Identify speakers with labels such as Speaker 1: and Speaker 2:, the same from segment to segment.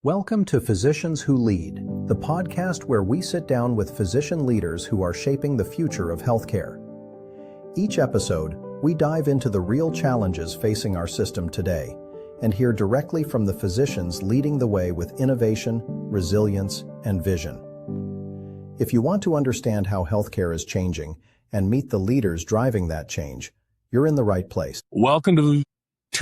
Speaker 1: Welcome to Physicians Who Lead, the podcast where we sit down with physician leaders who are shaping the future of healthcare. Each episode, we dive into the real challenges facing our system today and hear directly from the physicians leading the way with innovation, resilience, and vision. If you want to understand how healthcare is changing and meet the leaders driving that change, you're in the right place.
Speaker 2: Welcome to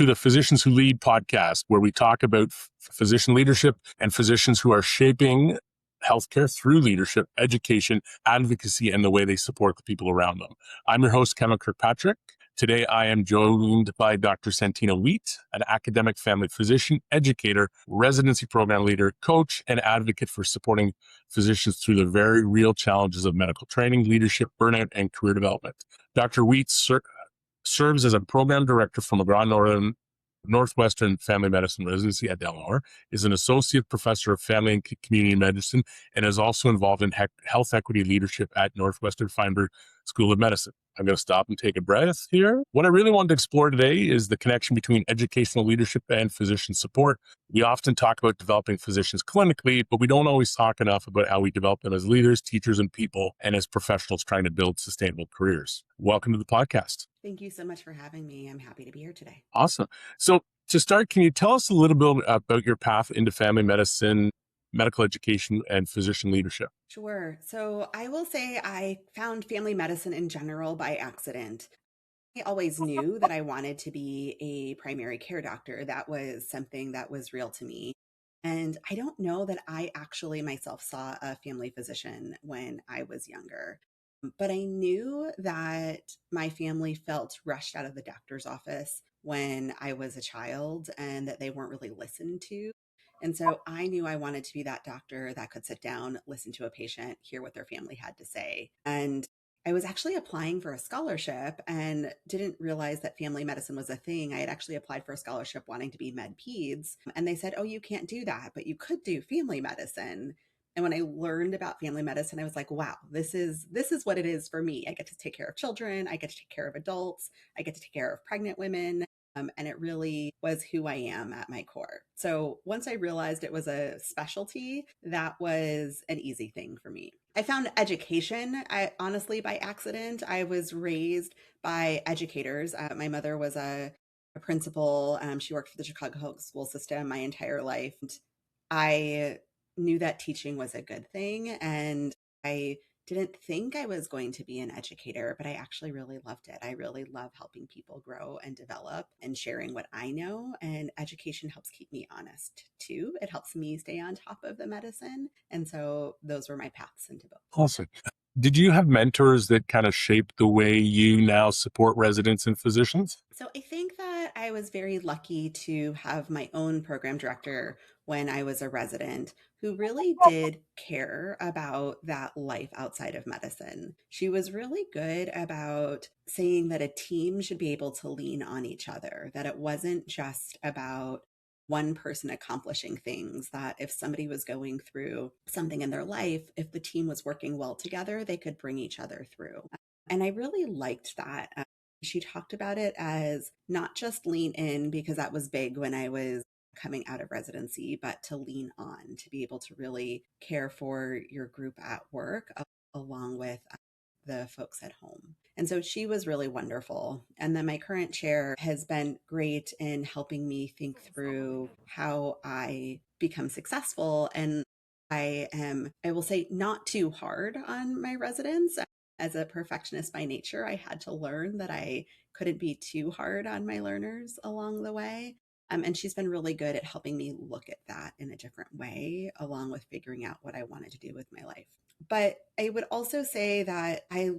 Speaker 2: the Physicians Who Lead podcast, where we talk about physician leadership and physicians who are shaping healthcare through leadership, education, advocacy, and the way they support the people around them. I'm your host, Kevin Kirkpatrick. Today, I am joined by Dr. Santina Wheat, an academic family physician, educator, residency program leader, coach, and advocate for supporting physicians through the very real challenges of medical training, leadership, burnout, and career development. Dr. Wheat serves as a program director for Northwestern Family Medicine Residency at Delaware, is an associate professor of family and community medicine, and is also involved in health equity leadership at Northwestern Feinberg School of Medicine. I'm going to stop and take a breath here. What I really wanted to explore today is the connection between educational leadership and physician support. We often talk about developing physicians clinically, but we don't always talk enough about how we develop them as leaders, teachers, and people, and as professionals trying to build sustainable careers. Welcome to the podcast.
Speaker 3: Thank you so much for having me. I'm happy to be here today.
Speaker 2: Awesome. So to start, can you tell us a little bit about your path into family medicine, medical education, and physician leadership?
Speaker 3: Sure. So I will say I found family medicine in general by accident. I always knew that I wanted to be a primary care doctor. That was something that was real to me. And I don't know that I actually myself saw a family physician when I was younger. But I knew that my family felt rushed out of the doctor's office when I was a child and that they weren't really listened to. And so I knew I wanted to be that doctor that could sit down, listen to a patient, hear what their family had to say. And I was actually applying for a scholarship and didn't realize that family medicine was a thing. I had actually applied for a scholarship wanting to be med peds. And they said, oh, you can't do that, but you could do family medicine. And when I learned about family medicine, I was like, wow, this is what it is for me. I get to take care of children. I get to take care of adults. I get to take care of pregnant women. And it really was who I am at my core. So once I realized it was a specialty, that was an easy thing for me. I found education, honestly, by accident. I was raised by educators. My mother was a principal. She worked for the Chicago school system my entire life. I knew that teaching was a good thing, and I didn't think I was going to be an educator, but I actually really loved it. I really love helping people grow and develop and sharing what I know. And education helps keep me honest too. It helps me stay on top of the medicine. And so those were my paths into both.
Speaker 2: Awesome. Did you have mentors that kind of shaped the way you now support residents and physicians?
Speaker 3: So I think that I was very lucky to have my own program director when I was a resident who really did care about that life outside of medicine. She was really good about saying that a team should be able to lean on each other, that it wasn't just about one person accomplishing things, that if somebody was going through something in their life, if the team was working well together, they could bring each other through. And I really liked that. She talked about it as not just lean in, because that was big when I was coming out of residency, but to lean on, to be able to really care for your group at work along with the folks at home. And so she was really wonderful. And then my current chair has been great in helping me think through how I become successful. And I will say, not too hard on my residents. As a perfectionist by nature, I had to learn that I couldn't be too hard on my learners along the way. And she's been really good at helping me look at that in a different way, along with figuring out what I wanted to do with my life. But I would also say that I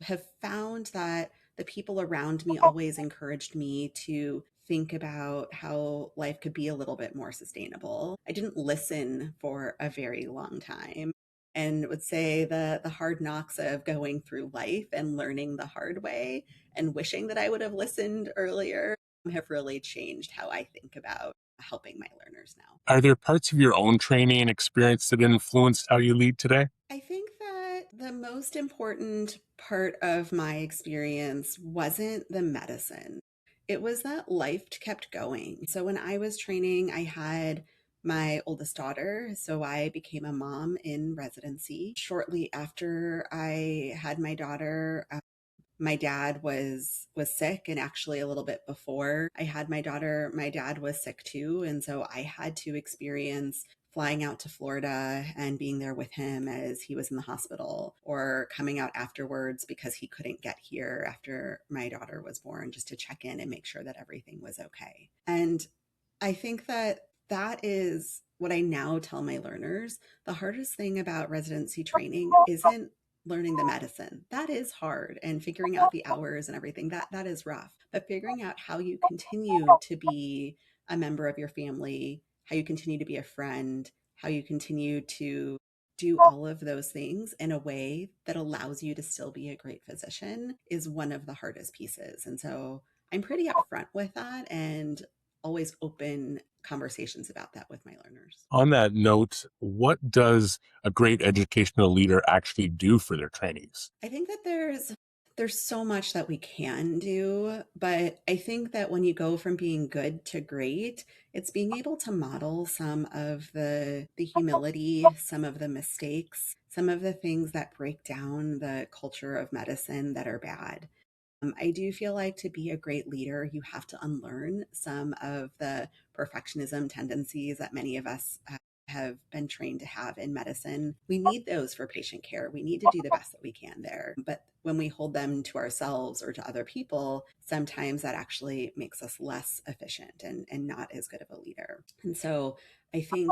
Speaker 3: have found that the people around me always encouraged me to think about how life could be a little bit more sustainable. I didn't listen for a very long time, and would say the hard knocks of going through life and learning the hard way and wishing that I would have listened earlier have really changed how I think about helping my learners now.
Speaker 2: Are there parts of your own training and experience that influenced how you lead today?
Speaker 3: I think that the most important part of my experience wasn't the medicine. It was that life kept going. So when I was training, I had my oldest daughter. So I became a mom in residency. Shortly after I had my daughter, my dad was sick, and actually a little bit before I had my daughter, my dad was sick too, and so I had to experience flying out to Florida and being there with him as he was in the hospital, or coming out afterwards because he couldn't get here after my daughter was born, just to check in and make sure that everything was okay. And I think that that is what I now tell my learners. The hardest thing about residency training isn't learning the medicine. That is hard, and figuring out the hours and everything, that is rough. But figuring out how you continue to be a member of your family, how you continue to be a friend, how you continue to do all of those things in a way that allows you to still be a great physician is one of the hardest pieces. And so I'm pretty upfront with that, and always open conversations about that with my learners.
Speaker 2: On that note, what does a great educational leader actually do for their trainees?
Speaker 3: I think that there's so much that we can do, but I think that when you go from being good to great, it's being able to model some of the humility, some of the mistakes, some of the things that break down the culture of medicine that are bad. I do feel like to be a great leader, you have to unlearn some of the perfectionism tendencies that many of us have been trained to have in medicine. We need those for patient care. We need to do the best that we can there. But when we hold them to ourselves or to other people, sometimes that actually makes us less efficient and not as good of a leader. And so I think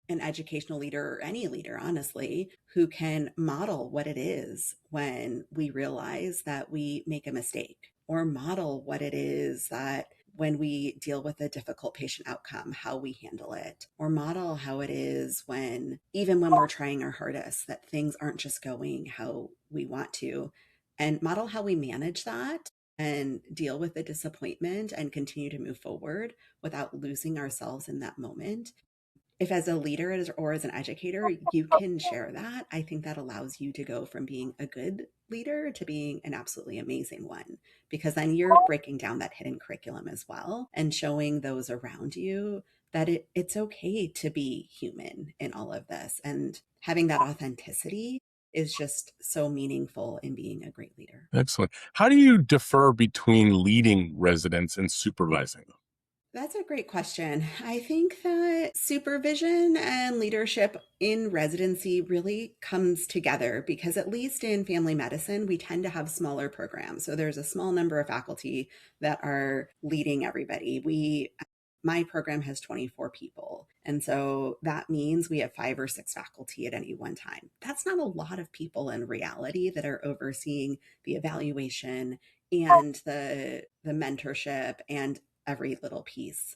Speaker 3: an educational leader, or any leader, honestly, who can model what it is when we realize that we make a mistake, or model what it is that when we deal with a difficult patient outcome, how we handle it, or model how it is when, even when we're trying our hardest, that things aren't just going how we want to, and model how we manage that and deal with the disappointment and continue to move forward without losing ourselves in that moment. If as a leader or as an educator, you can share that, I think that allows you to go from being a good leader to being an absolutely amazing one, because then you're breaking down that hidden curriculum as well and showing those around you that it's okay to be human in all of this. And having that authenticity is just so meaningful in being a great leader.
Speaker 2: Excellent. How do you differ between leading residents and supervising them?
Speaker 3: That's a great question. I think that supervision and leadership in residency really comes together because, at least in family medicine, we tend to have smaller programs. So there's a small number of faculty that are leading everybody. My program has 24 people. And so that means we have 5 or 6 faculty at any one time. That's not a lot of people in reality that are overseeing the evaluation and the mentorship and every little piece.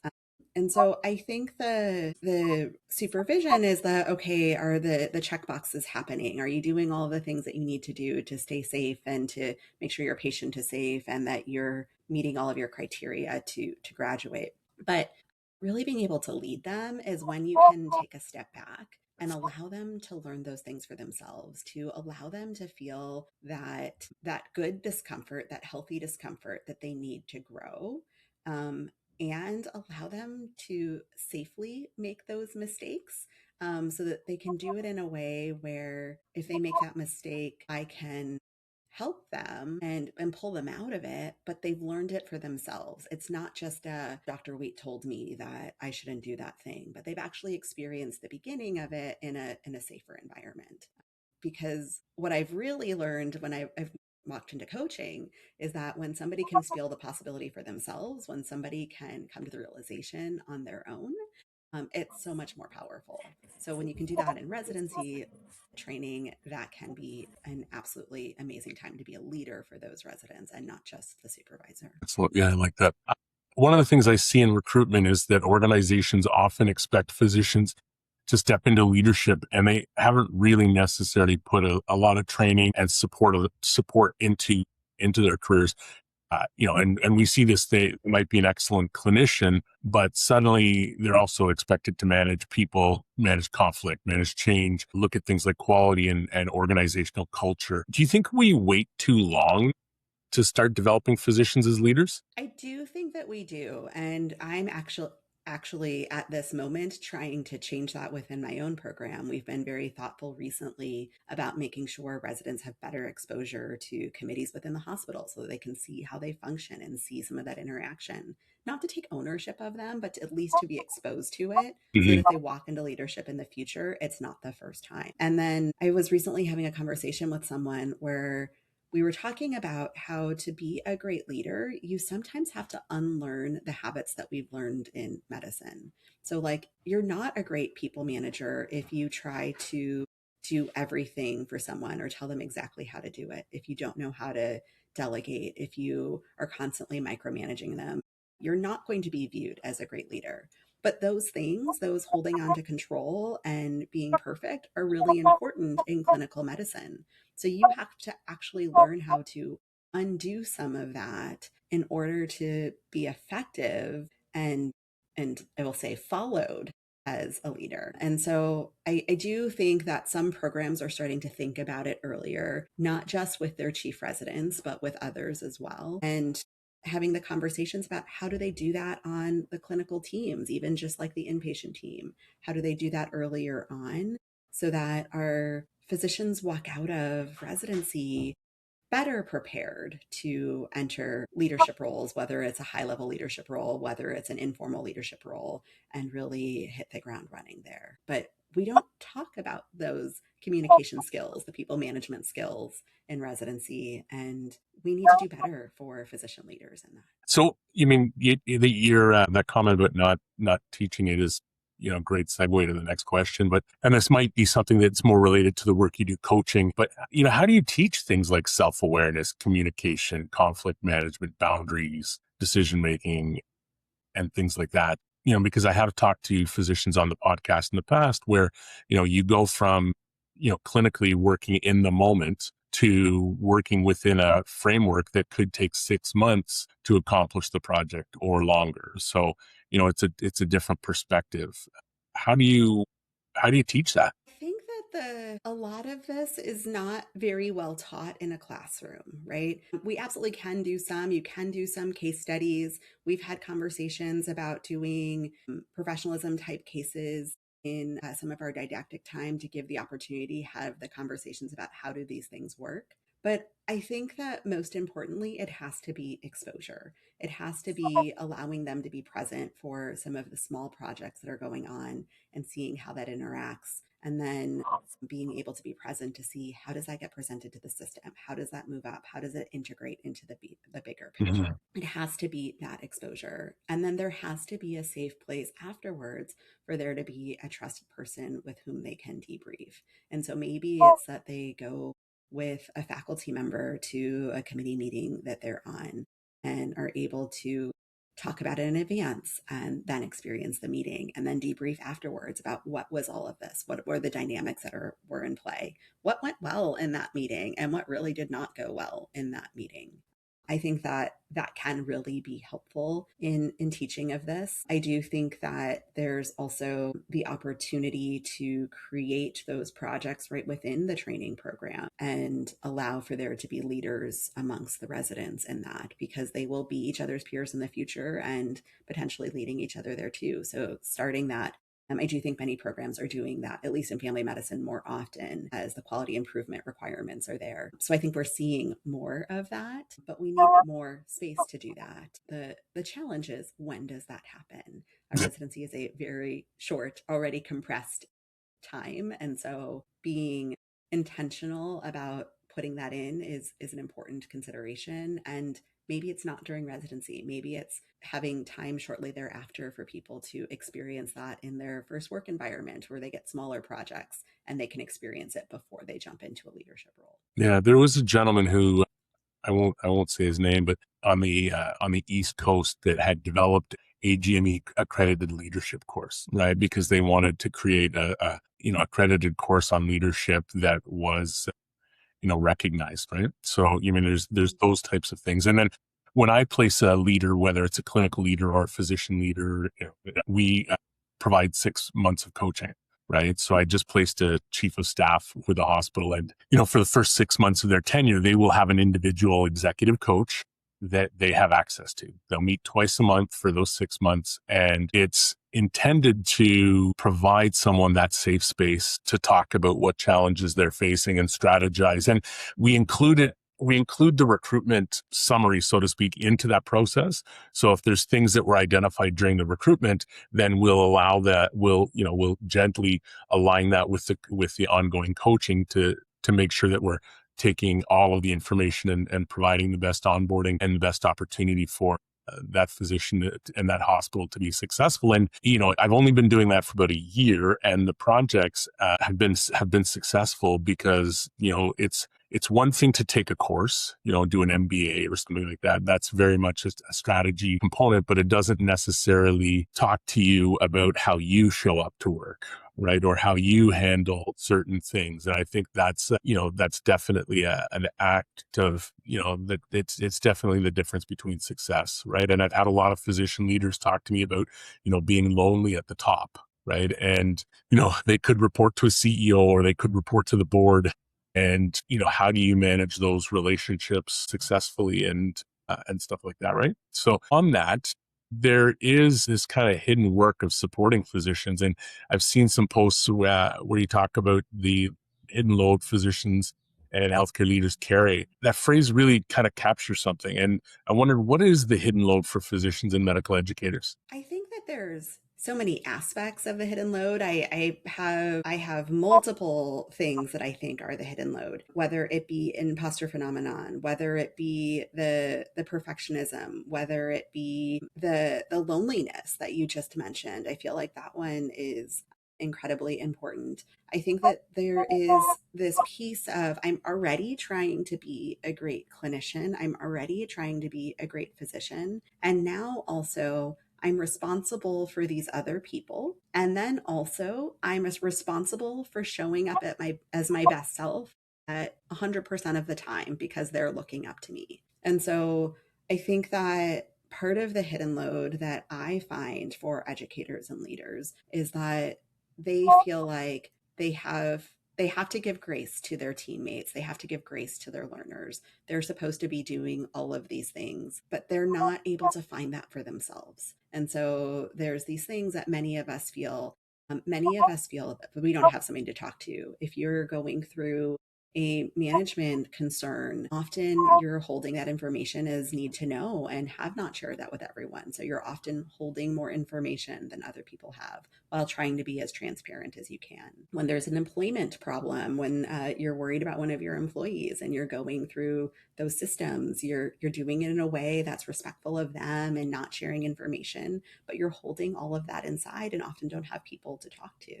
Speaker 3: And so I think the supervision is that, okay, are the check boxes happening? Are you doing all the things that you need to do to stay safe and to make sure your patient is safe and that you're meeting all of your criteria to graduate? But really being able to lead them is when you can take a step back and allow them to learn those things for themselves, to allow them to feel that good discomfort, that healthy discomfort that they need to grow, and allow them to safely make those mistakes, so that they can do it in a way where if they make that mistake, I can help them and pull them out of it, but they've learned it for themselves. It's not just a Dr. Wheat told me that I shouldn't do that thing, but they've actually experienced the beginning of it in a safer environment. Because what I've really learned when I've walked into coaching is that when somebody can feel the possibility for themselves, when somebody can come to the realization on their own, it's so much more powerful. So when you can do that in residency training, that can be an absolutely amazing time to be a leader for those residents and not just the supervisor.
Speaker 2: Excellent. Yeah, I like that. One of the things I see in recruitment is that organizations often expect physicians to step into leadership, and they haven't really necessarily put a lot of training and support into their careers. And we see this, they might be an excellent clinician, but suddenly they're also expected to manage people, manage conflict, manage change, look at things like quality and organizational culture. Do you think we wait too long to start developing physicians as leaders?
Speaker 3: I do think that we do. And I'm actually at this moment trying to change that within my own program. We've been very thoughtful recently about making sure residents have better exposure to committees within the hospital so that they can see how they function and see some of that interaction. Not to take ownership of them, but at least to be exposed to it so that
Speaker 2: Mhm.
Speaker 3: if they walk into leadership in the future, it's not the first time. And then I was recently having a conversation with someone where we were talking about how to be a great leader, you sometimes have to unlearn the habits that we've learned in medicine. So, like, you're not a great people manager if you try to do everything for someone or tell them exactly how to do it. If you don't know how to delegate, if you are constantly micromanaging them, you're not going to be viewed as a great leader. But those things, those holding on to control and being perfect, are really important in clinical medicine. So you have to actually learn how to undo some of that in order to be effective and I will say followed as a leader. And so I do think that some programs are starting to think about it earlier, not just with their chief residents, but with others as well. And having the conversations about how do they do that on the clinical teams, even just like the inpatient team? How do they do that earlier on so that our physicians walk out of residency better prepared to enter leadership roles, whether it's a high level leadership role, whether it's an informal leadership role, and really hit the ground running there. But we don't talk about those communication skills, the people management skills in residency, and we need to do better for physician leaders in that.
Speaker 2: So, you mean your that comment about not teaching it is, great segue to the next question. But and this might be something that's more related to the work you do coaching. But how do you teach things like self-awareness, communication, conflict management, boundaries, decision making, and things like that? Because I have talked to physicians on the podcast in the past where, you go from, clinically working in the moment to working within a framework that could take 6 months to accomplish the project or longer. So, it's a different perspective. How do you, how do you teach that?
Speaker 3: I think that a lot of this is not very well taught in a classroom, right? We absolutely can do some. You can do some case studies. We've had conversations about doing professionalism type cases in some of our didactic time to give the opportunity, have the conversations about how do these things work. But I think that most importantly, it has to be exposure. It has to be allowing them to be present for some of the small projects that are going on and seeing how that interacts, and then being able to be present to see how does that get presented to the system, how does that move up, how does it integrate into the bigger
Speaker 2: Mhm.
Speaker 3: picture. It has to be that exposure, and then there has to be a safe place afterwards for there to be a trusted person with whom they can debrief. And so maybe it's that they go with a faculty member to a committee meeting that they're on and are able to talk about it in advance and then experience the meeting and then debrief afterwards about what was all of this, what were the dynamics that were in play, what went well in that meeting and what really did not go well in that meeting. I think that that can really be helpful in teaching of this. I do think that there's also the opportunity to create those projects right within the training program and allow for there to be leaders amongst the residents in that, because they will be each other's peers in the future and potentially leading each other there too. So starting that, I do think many programs are doing that, at least in family medicine, more often as the quality improvement requirements are there. So I think we're seeing more of that, but we need more space to do that. The challenge is, when does that happen? A residency is a very short, already compressed time. And so being intentional about putting that in is an important consideration. And maybe it's not during residency. Maybe it's having time shortly thereafter for people to experience that in their first work environment where they get smaller projects and they can experience it before they jump into a leadership role.
Speaker 2: Yeah, there was a gentleman who I won't say his name, but on the East Coast that had developed a GME accredited leadership course, right? Because they wanted to create a accredited course on leadership that was recognized, right? So, there's those types of things. And then when I place a leader, whether it's a clinical leader or a physician leader, we provide 6 months of coaching, right? So I just placed a chief of staff with the hospital, and, for the first 6 months of their tenure, they will have an individual executive coach that they have access to. They'll meet twice a month for those 6 months. And it's intended to provide someone that safe space to talk about what challenges they're facing and strategize. And we include the recruitment summary, so to speak, into that process. So if there's things that were identified during the recruitment, then we'll gently align that with the ongoing coaching to make sure that we're taking all of the information and providing the best onboarding and the best opportunity for that physician and that hospital to be successful. And I've only been doing that for about a year, and the projects have been successful because it's one thing to take a course, do an MBA or something like that. That's very much a strategy component, but it doesn't necessarily talk to you about how you show up to work, right? Or how you handle certain things. And I think that's definitely an act of, that it's definitely the difference between success, right? And I've had a lot of physician leaders talk to me about, being lonely at the top, right? And, they could report to a CEO or they could report to the board. And, how do you manage those relationships successfully and stuff like that, right? So on that, there is this kind of hidden work of supporting physicians. And I've seen some posts where you talk about the hidden load physicians and healthcare leaders carry. That phrase really kind of captures something. And I wondered, what is the hidden load for physicians and medical educators?
Speaker 3: I think that there's so many aspects of the hidden load. I have multiple things that I think are the hidden load, whether it be imposter phenomenon, whether it be the perfectionism, whether it be the loneliness that you just mentioned. I feel like that one is incredibly important. I think that there is this piece of I'm already trying to be a great clinician. I'm already trying to be a great physician. And now also I'm responsible for these other people. And then also I'm responsible for showing up as my best self at 100% of the time because they're looking up to me. And so I think that part of the hidden load that I find for educators and leaders is that they feel like they have to give grace to their teammates. They have to give grace to their learners. They're supposed to be doing all of these things, but they're not able to find that for themselves. And so there's these things that many of us feel that we don't have somebody to talk to. If you're going through a management concern, often you're holding that information as need to know and have not shared that with everyone. So you're often holding more information than other people have while trying to be as transparent as you can. When there's an employment problem, when you're worried about one of your employees and you're going through those systems, you're doing it in a way that's respectful of them and not sharing information, but you're holding all of that inside and often don't have people to talk to.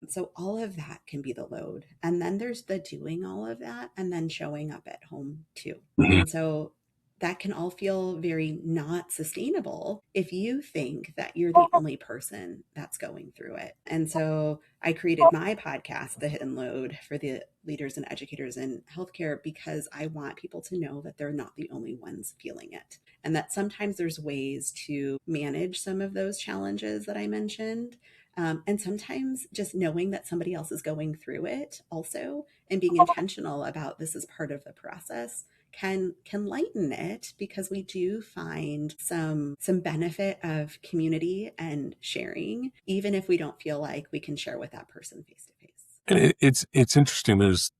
Speaker 3: So all of that can be the load. And then there's the doing all of that and then showing up at home too.
Speaker 2: Mhm.
Speaker 3: And so that can all feel very not sustainable if you think that you're the only person that's going through it. And so I created my podcast, The Hidden Load, for the leaders and educators in healthcare because I want people to know that they're not the only ones feeling it. And that sometimes there's ways to manage some of those challenges that I mentioned. And sometimes just knowing that somebody else is going through it also and being intentional about this is part of the process can lighten it because we do find some benefit of community and sharing, even if we don't feel like we can share with that person face to face.
Speaker 2: And it's interesting. There's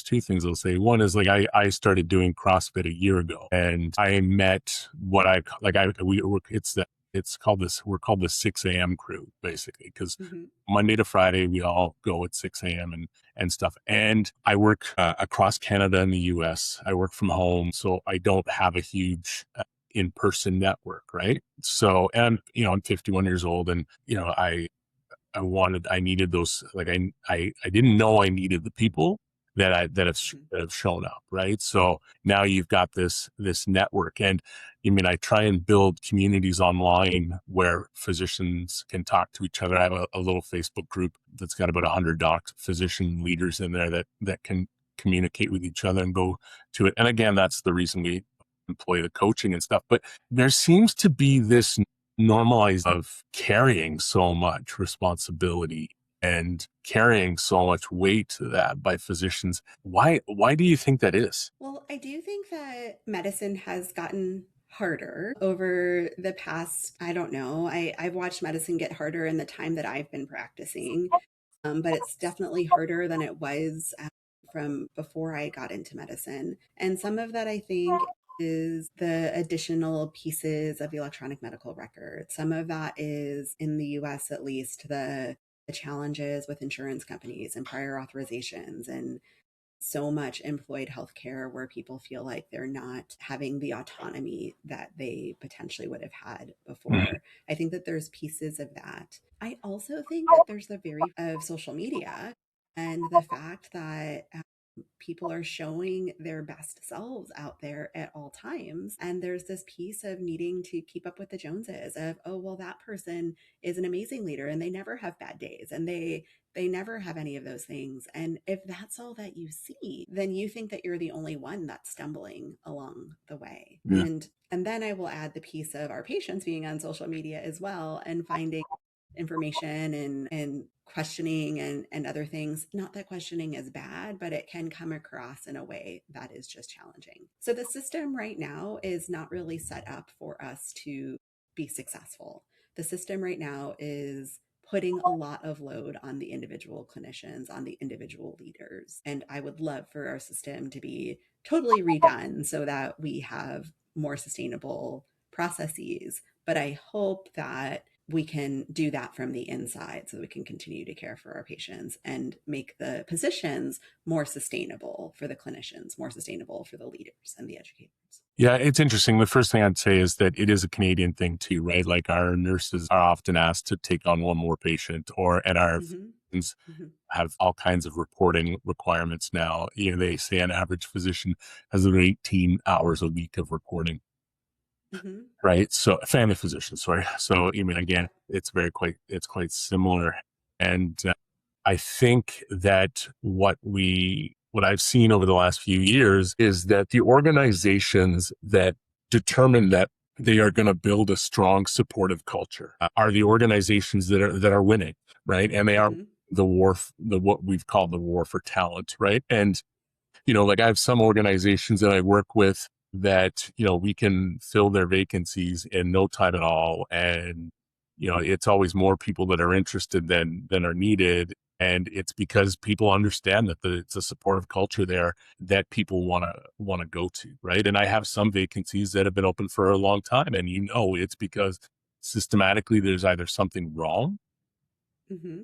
Speaker 2: two things I'll say. One is like I started doing CrossFit a year ago, and I met what I like. We're called the 6 a.m. crew basically because
Speaker 3: Mhm.
Speaker 2: Monday to Friday we all go at 6 a.m. and stuff. And I work across Canada and the U.S. I work from home, so I don't have a huge in-person network, right? So, and I'm 51 years old, and I needed those, like, I didn't know I needed the people
Speaker 3: Mhm.
Speaker 2: that have shown up. Right. So now you've got this network. And I try and build communities online where physicians can talk to each other. I have a little Facebook group that's got about 100 physician leaders in there that can communicate with each other and go to it. And again, that's the reason we employ the coaching and stuff. But there seems to be this normalized of carrying so much responsibility and carrying so much weight to that by physicians. Why do you think that is?
Speaker 3: Well, I do think that medicine has gotten harder over the past, I don't know. I've watched medicine get harder in the time that I've been practicing, but it's definitely harder than it was from before I got into medicine. And some of that, I think, is the additional pieces of the electronic medical record. Some of that is, in the US at least, the challenges with insurance companies and prior authorizations and so much employed healthcare where people feel like they're not having the autonomy that they potentially would have had
Speaker 2: Mhm.
Speaker 3: before. I think that there's pieces of that. I also think that there's the very of social media and the fact that people are showing their best selves out there at all times. And there's this piece of needing to keep up with the Joneses of, oh, well, that person is an amazing leader and they never have bad days and they never have any of those things. And if that's all that you see, then you think that you're the only one that's stumbling along the way.
Speaker 2: Yeah.
Speaker 3: And then I will add the piece of our patients being on social media as well and finding information and questioning and other things. Not that questioning is bad, but it can come across in a way that is just challenging. So the system right now is not really set up for us to be successful. The system right now is putting a lot of load on the individual clinicians, on the individual leaders. And I would love for our system to be totally redone so that we have more sustainable processes. But I hope that we can do that from the inside so that we can continue to care for our patients and make the positions more sustainable for the clinicians, more sustainable for the leaders and the educators.
Speaker 2: Yeah, it's interesting. The first thing I'd say is that it is a Canadian thing too, right? Like our nurses are often asked to take on one more patient, and our
Speaker 3: Mm-hmm.
Speaker 2: physicians
Speaker 3: Mm-hmm.
Speaker 2: have all kinds of reporting requirements now. They say an average physician has about 18 hours a week of reporting,
Speaker 3: Mm-hmm.
Speaker 2: right? So family physician, sorry. So, again, it's quite similar. And I think that what I've seen over the last few years is that the organizations that determine that they are going to build a strong supportive culture are the organizations that are winning, right? And they are
Speaker 3: Mm-hmm.
Speaker 2: what we've called the war for talent, right? And like I have some organizations that I work with that, we can fill their vacancies in no time at all. And, it's always more people that are interested than are needed. And it's because people understand that it's a supportive culture there that people want to go to. Right. And I have some vacancies that have been open for a long time. And, it's because systematically there's either something wrong
Speaker 3: Mm-hmm.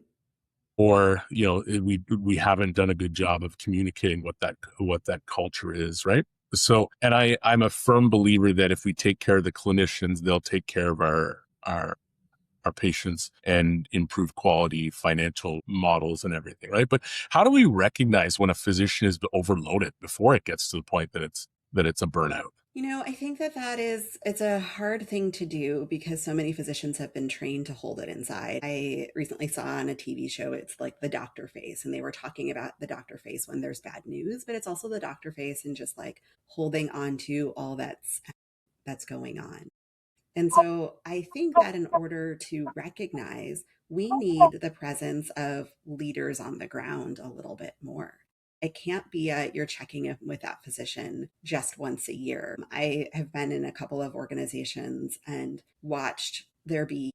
Speaker 2: or we haven't done a good job of communicating what that culture is, right? So, and I'm a firm believer that if we take care of the clinicians, they'll take care of our patients and improve quality financial models and everything, right? But how do we recognize when a physician is overloaded before it gets to the point that it's a burnout?
Speaker 3: I think that it's a hard thing to do because so many physicians have been trained to hold it inside. I recently saw on a TV show, it's like the doctor face, and they were talking about the doctor face when there's bad news, but it's also the doctor face and just like holding on to all that's going on. And so I think that in order to recognize, we need the presence of leaders on the ground a little bit more. It can't be you're checking in with that physician just once a year. I have been in a couple of organizations and watched there be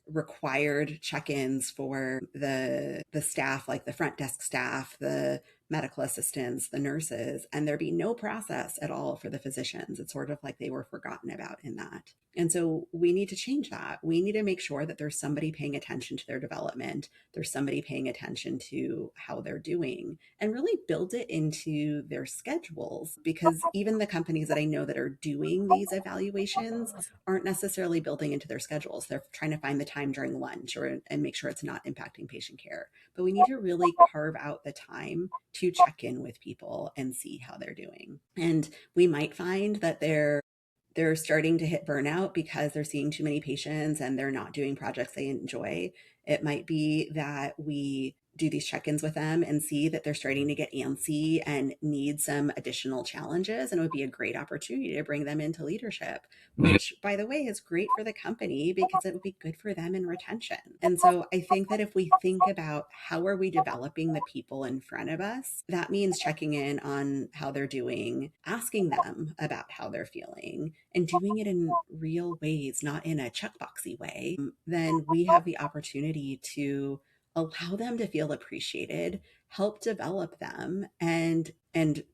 Speaker 3: required check-ins for the staff, like the front desk staff, the medical assistants, the nurses, and there be no process at all for the physicians. It's sort of like they were forgotten about in that. And so we need to change that. We need to make sure that there's somebody paying attention to their development, there's somebody paying attention to how they're doing, and really build it into their schedules, because even the companies that I know that are doing these evaluations aren't necessarily building into their schedules. They're trying to find the time during lunch and make sure it's not impacting patient care. But we need to really carve out the time to check in with people and see how they're doing. And we might find that they're starting to hit burnout because they're seeing too many patients and they're not doing projects they enjoy. It might be that we do these check-ins with them and see that they're starting to get antsy and need some additional challenges, and it would be a great opportunity to bring them into leadership, which by the way is great for the company because it would be good for them in retention. And so I think that if we think about how are we developing the people in front of us, that means checking in on how they're doing, asking them about how they're feeling, and doing it in real ways, not in a checkboxy way. Then we have the opportunity to allow them to feel appreciated, help develop them, and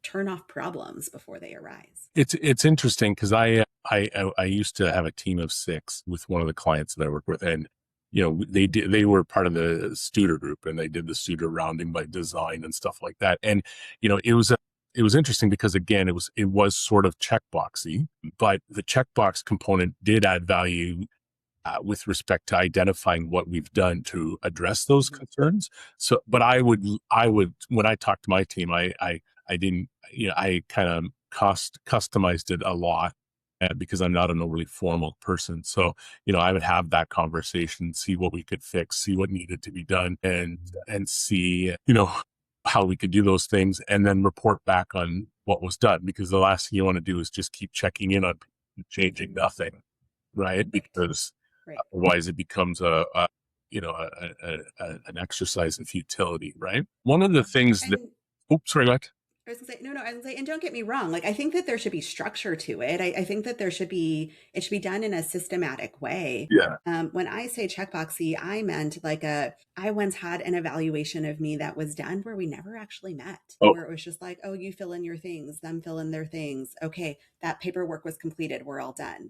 Speaker 3: turn off problems before they arise.
Speaker 2: It's interesting because I used to have a team of 6 with one of the clients that I work with, and they were part of the Studer group, and they did the Studer rounding by design and stuff like that. And it was interesting because again it was sort of checkboxy, but the checkbox component did add value with respect to identifying what we've done to address those concerns. So, but I would, when I talk to my team, I didn't, I kind of customized it a lot because I'm not an overly formal person. So, I would have that conversation, see what we could fix, see what needed to be done, and see, how we could do those things, and then report back on what was done. Because the last thing you want to do is just keep checking in on changing nothing, right?
Speaker 3: Right.
Speaker 2: Because
Speaker 3: Right.
Speaker 2: otherwise it becomes an exercise in futility, right? One of the things that,
Speaker 3: And
Speaker 2: oops, sorry, what?
Speaker 3: I was gonna say, no, no, I was gonna say, and don't get me wrong. Like, I think that there should be structure to it. I think that it should be done in a systematic way.
Speaker 2: Yeah.
Speaker 3: When I say checkboxy, I meant I once had an evaluation of me that was done where we never actually met,
Speaker 2: Oh,
Speaker 3: where it was just like, oh, you fill in your things, them fill in their things. Okay, that paperwork was completed. We're all done.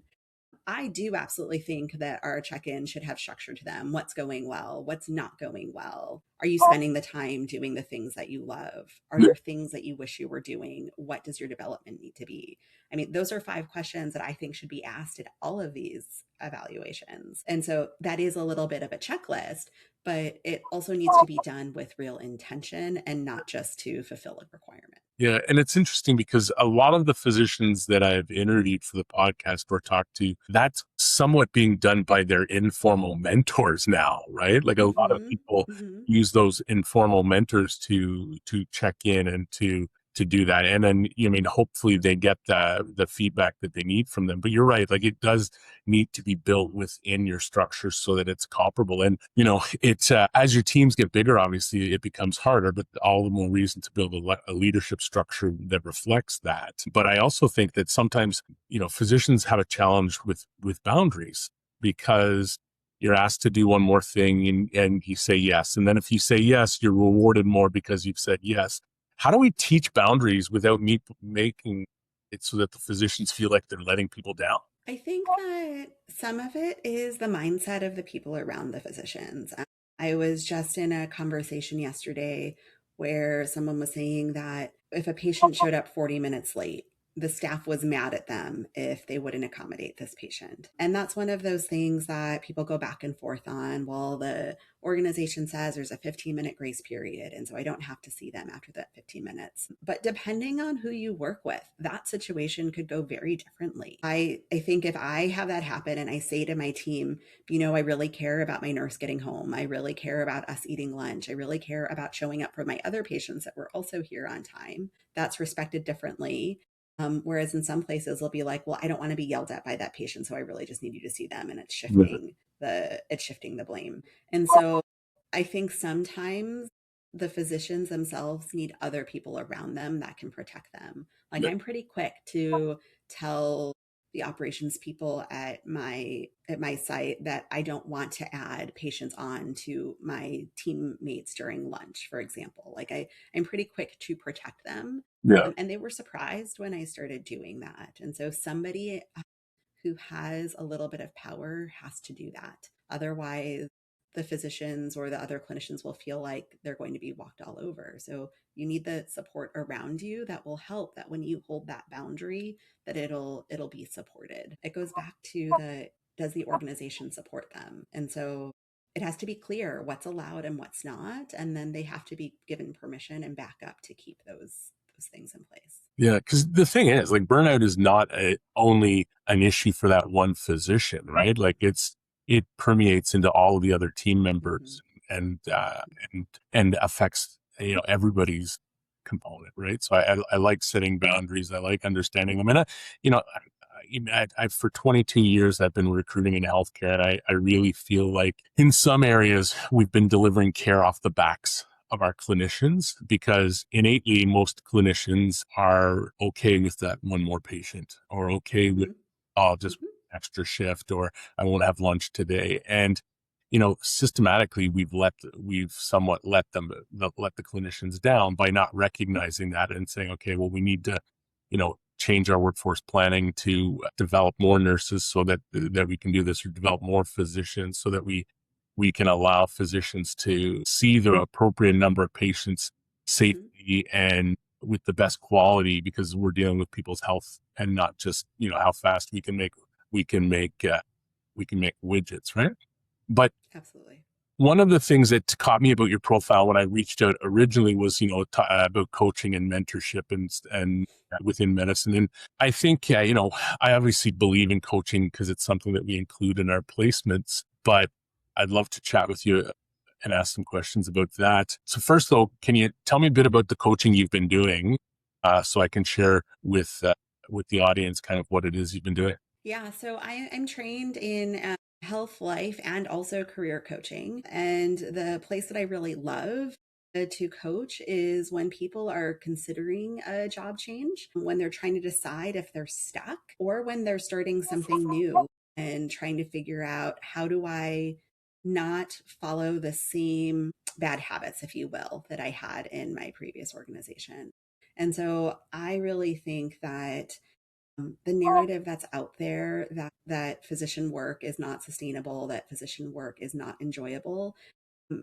Speaker 3: I do absolutely think that our check in should have structure to them. What's going well? What's not going well? Are you spending the time doing the things that you love? Are there things that you wish you were doing? What does your development need to be? I mean, those are 5 questions that I think should be asked at all of these evaluations. And so that is a little bit of a checklist, but it also needs to be done with real intention and not just to fulfill a requirement.
Speaker 2: yeah. And it's interesting because a lot of the physicians that I've interviewed for the podcast or talked to, that's somewhat being done by their informal mentors now, right? Like a lot of
Speaker 3: Mm-hmm.
Speaker 2: people
Speaker 3: Mm-hmm.
Speaker 2: use those informal mentors to check in and to do that. And then, hopefully they get the feedback that they need from them. But you're right, like it does need to be built within your structure so that it's comparable. And, it's as your teams get bigger, obviously it becomes harder, but all the more reason to build a leadership structure that reflects that. But I also think that sometimes, physicians have a challenge with boundaries because you're asked to do one more thing and you say yes. And then if you say yes, you're rewarded more because you've said yes. How do we teach boundaries without making it so that the physicians feel like they're letting people down?
Speaker 3: I think that some of it is the mindset of the people around the physicians. I was just in a conversation yesterday where someone was saying that if a patient showed up 40 minutes late, the staff was mad at them if they wouldn't accommodate this patient. And that's one of those things that people go back and forth on. Well, the organization says there's a 15-minute grace period, and so I don't have to see them after that 15 minutes. But depending on who you work with, that situation could go very differently. I think if I have that happen and I say to my team, I really care about my nurse getting home. I really care about us eating lunch. I really care about showing up for my other patients that were also here on time. That's respected differently. Whereas in some places they'll be like, well, I don't want to be yelled at by that patient, so I really just need you to see them, and it's shifting the blame. And so I think sometimes the physicians themselves need other people around them that can protect them. Like I'm pretty quick to tell the operations people at my site that I don't want to add patients on to my teammates during lunch, for example. I'm pretty quick to protect them.
Speaker 2: Yeah.
Speaker 3: And they were surprised when I started doing that. And so somebody who has a little bit of power has to do that. Otherwise, the physicians or the other clinicians will feel like they're going to be walked all over. So you need the support around you that will help, that when you hold that boundary, that it'll be supported. It goes back to the does the organization support them? And so it has to be clear what's allowed and what's not, and then they have to be given permission and backup to keep those things in place.
Speaker 2: Yeah, because the thing is, like, burnout is not only an issue for that one physician, right? Like, it permeates into all of the other team
Speaker 3: Mm-hmm.
Speaker 2: members and affects, everybody's component, right? So I like setting boundaries. I like understanding them. And for 22 years, I've been recruiting in healthcare, and I really feel like in some areas we've been delivering care off the backs of our clinicians, because innately most clinicians are okay with that one more patient, or okay with,
Speaker 3: Mhm.
Speaker 2: oh, just
Speaker 3: Mhm.
Speaker 2: extra shift, or I won't have lunch today. And systematically we've somewhat let the clinicians down by not recognizing that and saying, okay, well, we need to change our workforce planning to develop more nurses so that we can do this, or develop more physicians so that we can allow physicians to see the appropriate number of patients
Speaker 3: Mhm.
Speaker 2: safely and with the best quality, because we're dealing with people's health, and not just how fast we can make widgets, right? But
Speaker 3: Absolutely.
Speaker 2: one of the things that caught me about your profile when I reached out originally was, about coaching and mentorship and within medicine. And I think, yeah, I obviously believe in coaching because it's something that we include in our placements, but I'd love to chat with you and ask some questions about that. So first though, can you tell me a bit about the coaching you've been doing, so I can share with the audience kind of what it is you've been doing?
Speaker 3: Yeah, so I'm trained in health, life, and also career coaching. And the place that I really love to coach is when people are considering a job change, when they're trying to decide if they're stuck, or when they're starting something new and trying to figure out, how do I not follow the same bad habits, if you will, that I had in my previous organization. And so I really think that the narrative that's out there, that physician work is not sustainable, that physician work is not enjoyable,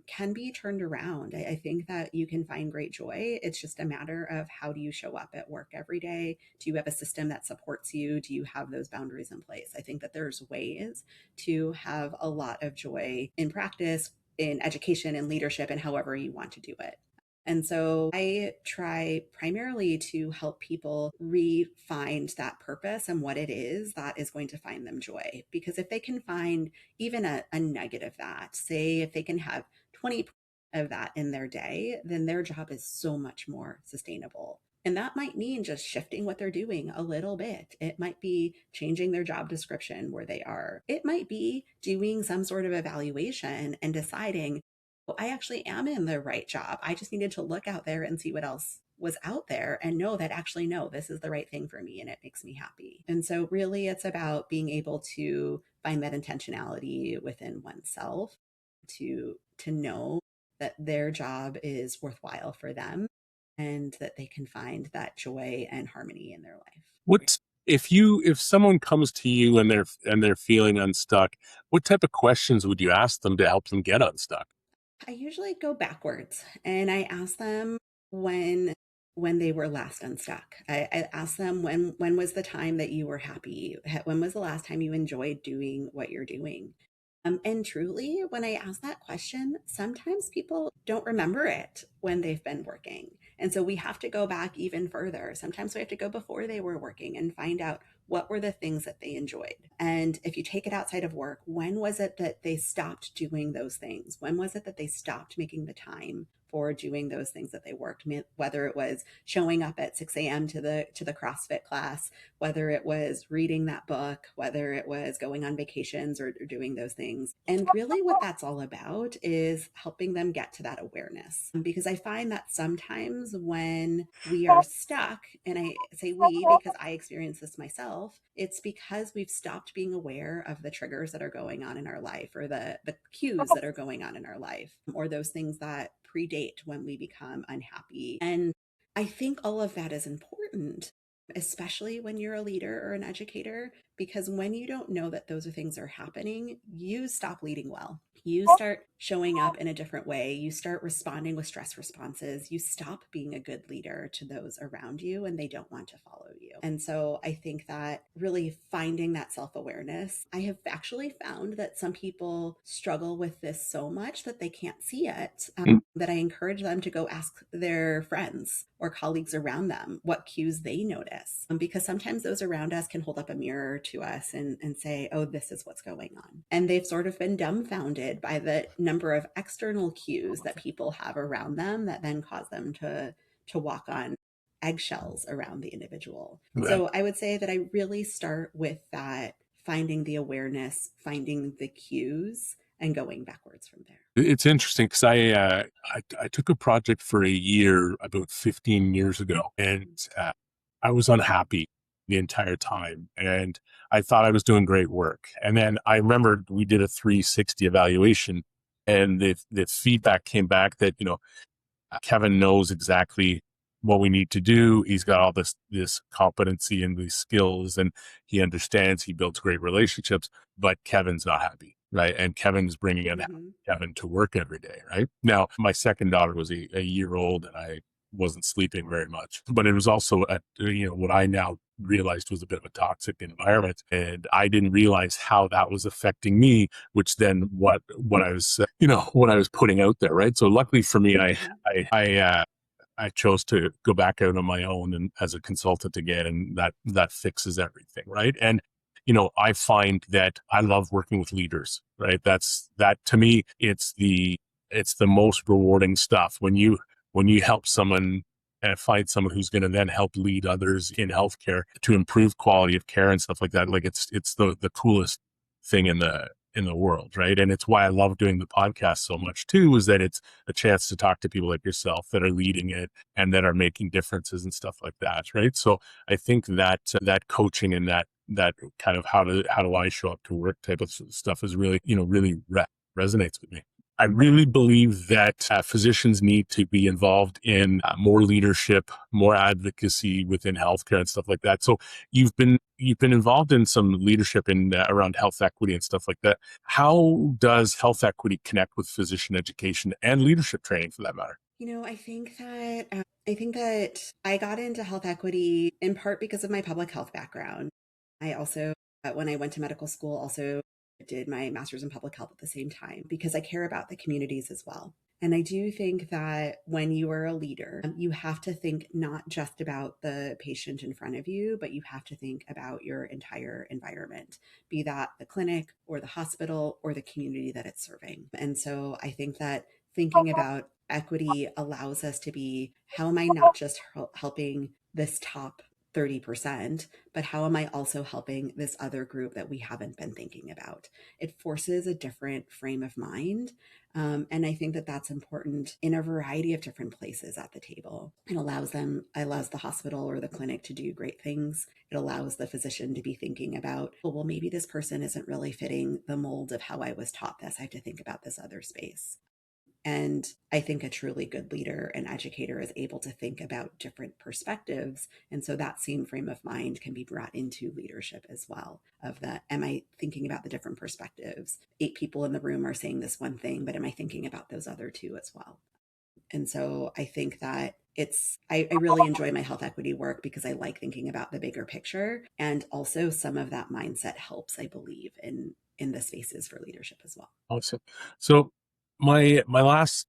Speaker 3: can be turned around. I think that you can find great joy. It's just a matter of, how do you show up at work every day? Do you have a system that supports you? Do you have those boundaries in place? I think that there's ways to have a lot of joy in practice, in education and leadership, and however you want to do it. And so I try primarily to help people re-find that purpose and what it is that is going to find them joy. Because if they can find even a nugget of that, say if they can have 20 of that in their day, then their job is so much more sustainable. And that might mean just shifting what they're doing a little bit. It might be changing their job description where they are. It might be doing some sort of evaluation and deciding, well, I actually am in the right job. I just needed to look out there and see what else was out there and know that, actually, no, this is the right thing for me and it makes me happy. And so really it's about being able to find that intentionality within oneself, to know that their job is worthwhile for them, and that they can find that joy and harmony in their life.
Speaker 2: What if someone comes to you and they're feeling unstuck, what type of questions would you ask them to help them get unstuck?
Speaker 3: I usually go backwards and I ask them when when they were last unstuck. I ask them, when was the time that you were happy? When was the last time you enjoyed doing what you're doing? And truly, when I ask that question, sometimes people don't remember it when they've been working. And so we have to go back even further. Sometimes we have to go before they were working and find out, what were the things that they enjoyed. And if you take it outside of work, when was it that they stopped doing those things? When was it that they stopped making the time for doing those things that they worked? Whether it was showing up at 6 a.m. to the CrossFit class, whether it was reading that book, whether it was going on vacations, or doing those things. And really what that's all about is helping them get to that awareness. Because I find that sometimes when we are stuck, and I say we because I experience this myself, it's because we've stopped being aware of the triggers that are going on in our life, or the cues that are going on in our life, or those things that predate when we become unhappy. And I think all of that is important, especially when you're a leader or an educator, because when you don't know that those are things are happening, you stop leading well. You start showing up in a different way. You start responding with stress responses. You stop being a good leader to those around you, and they don't want to follow you. And so I think that really finding that self awareness, I have actually found that some people struggle with this so much that they can't see it, that I encourage them to go ask their friends or colleagues around them what cues they notice. Because sometimes those around us can hold up a mirror to us and say, oh, this is what's going on. And they've sort of been dumbfounded by the number of external cues that people have around them that then cause them to walk on eggshells around the individual.
Speaker 2: Right.
Speaker 3: So I would say that I really start with that, finding the awareness, finding the cues, and going backwards from there.
Speaker 2: It's interesting because I took a project for a year about 15 years ago, and I was unhappy the entire time, and I thought I was doing great work. And then I remembered we did a 360 evaluation, and the feedback came back that, Kevin knows exactly what we need to do. He's got all this competency and these skills, and he understands. He builds great relationships, but Kevin's not happy, right? And Kevin's bringing in
Speaker 3: Mm-hmm.
Speaker 2: Kevin to work every day, right? Now, my second daughter was a year old, and I wasn't sleeping very much, but it was also what I now realized was a bit of a toxic environment, and I didn't realize how that was affecting me, which then what I was what I was putting out there, right? So luckily for me,
Speaker 3: Mm-hmm.
Speaker 2: I chose to go back out on my own and as a consultant again, and that fixes everything, right? And I find that I love working with leaders, right? That to me, it's the most rewarding stuff when you help someone and find someone who's going to then help lead others in healthcare to improve quality of care and stuff like that. Like it's the coolest thing in the world, right? And it's why I love doing the podcast so much too, is that it's a chance to talk to people like yourself that are leading it and that are making differences and stuff like that, right? So I think that that coaching and that kind of how do I show up to work type of stuff is really resonates with me. I really believe that physicians need to be involved in more leadership, more advocacy within healthcare and stuff like that. So you've been involved in some leadership in around health equity and stuff like that. How does health equity connect with physician education and leadership training, for that matter?
Speaker 3: I think that I got into health equity in part because of my public health background. I also, when I went to medical school, also did my master's in public health at the same time because I care about the communities as well. And I do think that when you are a leader, you have to think not just about the patient in front of you, but you have to think about your entire environment, be that the clinic or the hospital or the community that it's serving. And so I think that thinking about equity allows us to be, how am I not just helping this top 30%, but how am I also helping this other group that we haven't been thinking about? It forces a different frame of mind. And I think that that's important in a variety of different places at the table. It allows the hospital or the clinic to do great things. It allows the physician to be thinking about, well, maybe this person isn't really fitting the mold of how I was taught this. I have to think about this other space. And I think a truly good leader and educator is able to think about different perspectives. And so that same frame of mind can be brought into leadership as well. Of the, am I thinking about the different perspectives? 8 people in the room are saying this one thing, but am I thinking about those other two as well? And so I think that I really enjoy my health equity work because I like thinking about the bigger picture. And also some of that mindset helps, I believe, in the spaces for leadership as well.
Speaker 2: Awesome. So my last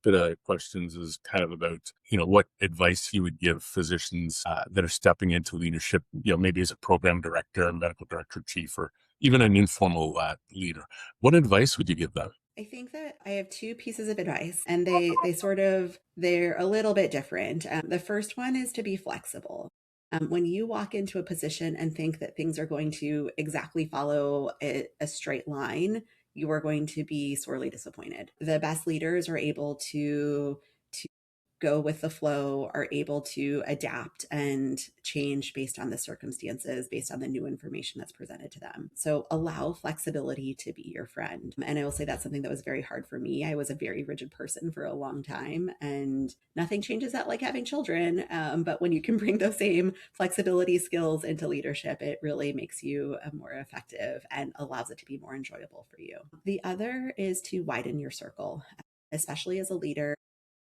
Speaker 2: bit of questions is kind of about what advice you would give physicians that are stepping into leadership, maybe as a program director, a medical director, chief, or even an informal leader. What advice would you give them?
Speaker 3: I think that I have 2 pieces of advice, and they're a little bit different. The first one is to be flexible. When you walk into a position and think that things are going to exactly follow a straight line, you are going to be sorely disappointed. The best leaders are able to go with the flow, are able to adapt and change based on the circumstances, based on the new information that's presented to them. So allow flexibility to be your friend. And I will say that's something that was very hard for me. I was a very rigid person for a long time, and nothing changes that like having children. But when you can bring those same flexibility skills into leadership, it really makes you more effective and allows it to be more enjoyable for you. The other is to widen your circle, especially as a leader.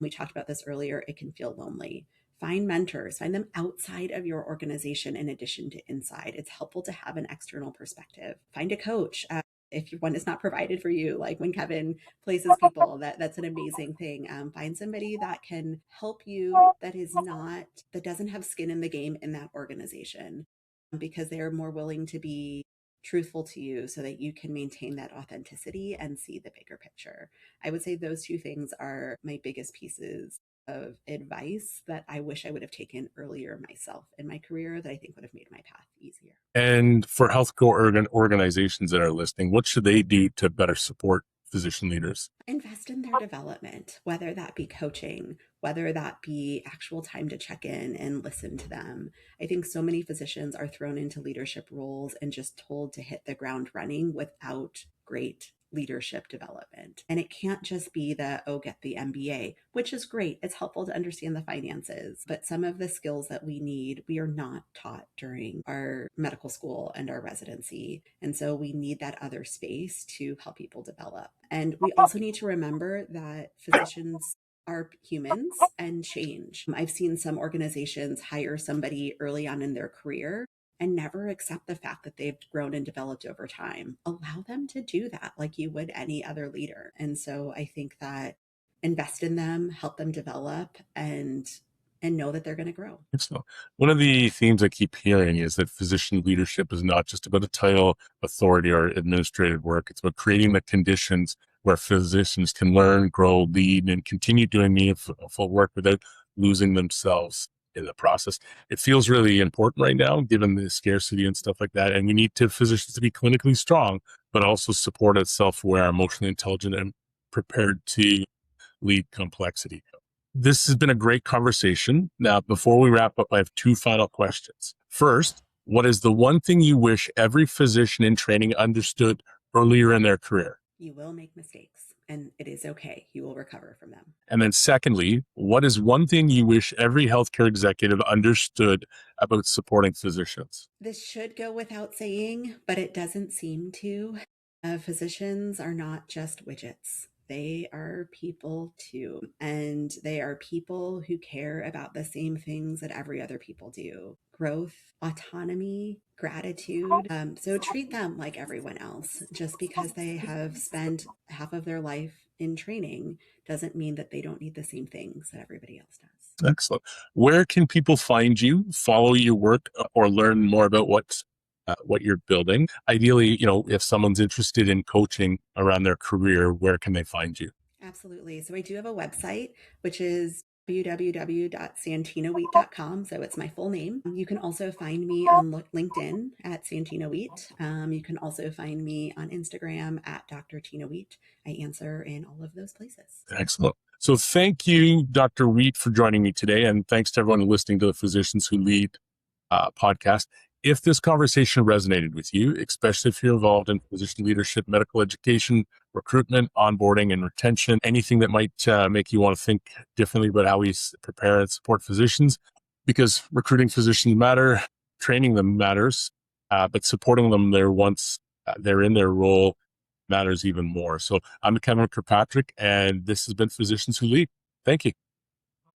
Speaker 3: We talked about this earlier, it can feel lonely. Find mentors, find them outside of your organization in addition to inside. It's helpful to have an external perspective. Find a coach. If one is not provided for you, like when Kevin places people, that's an amazing thing. Find somebody that can help you that doesn't have skin in the game in that organization. because they are more willing to be truthful to you so that you can maintain that authenticity and see the bigger picture. I would say those two things are my biggest pieces of advice that I wish I would have taken earlier myself in my career that I think would have made my path easier.
Speaker 2: And for healthcare organizations that are listening, what should they do to better support physician leaders?
Speaker 3: Invest in their development, whether that be coaching, whether that be actual time to check in and listen to them. I think so many physicians are thrown into leadership roles and just told to hit the ground running without great leadership development. And it can't just be the, oh, get the MBA, which is great. It's helpful to understand the finances. But some of the skills that we need, we are not taught during our medical school and our residency. And so we need that other space to help people develop. And we also need to remember that physicians are humans and change. I've seen some organizations hire somebody early on in their career and never accept the fact that they've grown and developed over time. Allow them to do that like you would any other leader. And so I think that invest in them, help them develop, and know that they're going to grow.
Speaker 2: So one of the themes I keep hearing is that physician leadership is not just about a title, authority, or administrative work. It's about creating the conditions where physicians can learn, grow, lead, and continue doing meaningful work without losing themselves in the process. It feels really important right now, given the scarcity and stuff like that. And we need physicians to be clinically strong, but also supported, self-aware, emotionally intelligent, and prepared to lead complexity. This has been a great conversation. Now, before we wrap up, I have two final questions. First, what is the one thing you wish every physician in training understood earlier in their career?
Speaker 3: You will make mistakes, and it is okay. You will recover from them.
Speaker 2: And then secondly, what is one thing you wish every healthcare executive understood about supporting physicians?
Speaker 3: This should go without saying, but it doesn't seem to. Physicians are not just widgets. They are people too. And they are people who care about the same things that every other people do: growth, autonomy, gratitude. So treat them like everyone else. Just because they have spent half of their life in training doesn't mean that they don't need the same things that everybody else does.
Speaker 2: Excellent. Where can people find you, follow your work, or learn more about what you're building? Ideally, if someone's interested in coaching around their career, where can they find you?
Speaker 3: Absolutely. So I do have a website, which is www.santinawheat.com. So it's my full name. You can also find me on LinkedIn at Santina Wheat. You can also find me on Instagram at Dr. Tina Wheat. I answer in all of those places.
Speaker 2: Excellent. So thank you, Dr. Wheat, for joining me today. And thanks to everyone listening to the Physicians Who Lead podcast. If this conversation resonated with you, especially if you're involved in physician leadership, medical education, recruitment, onboarding, and retention, anything that might make you want to think differently about how we prepare and support physicians, because recruiting physicians matter, training them matters, but supporting them there once they're in their role matters even more. So I'm Kevin Kirkpatrick, and this has been Physicians Who Lead. Thank you.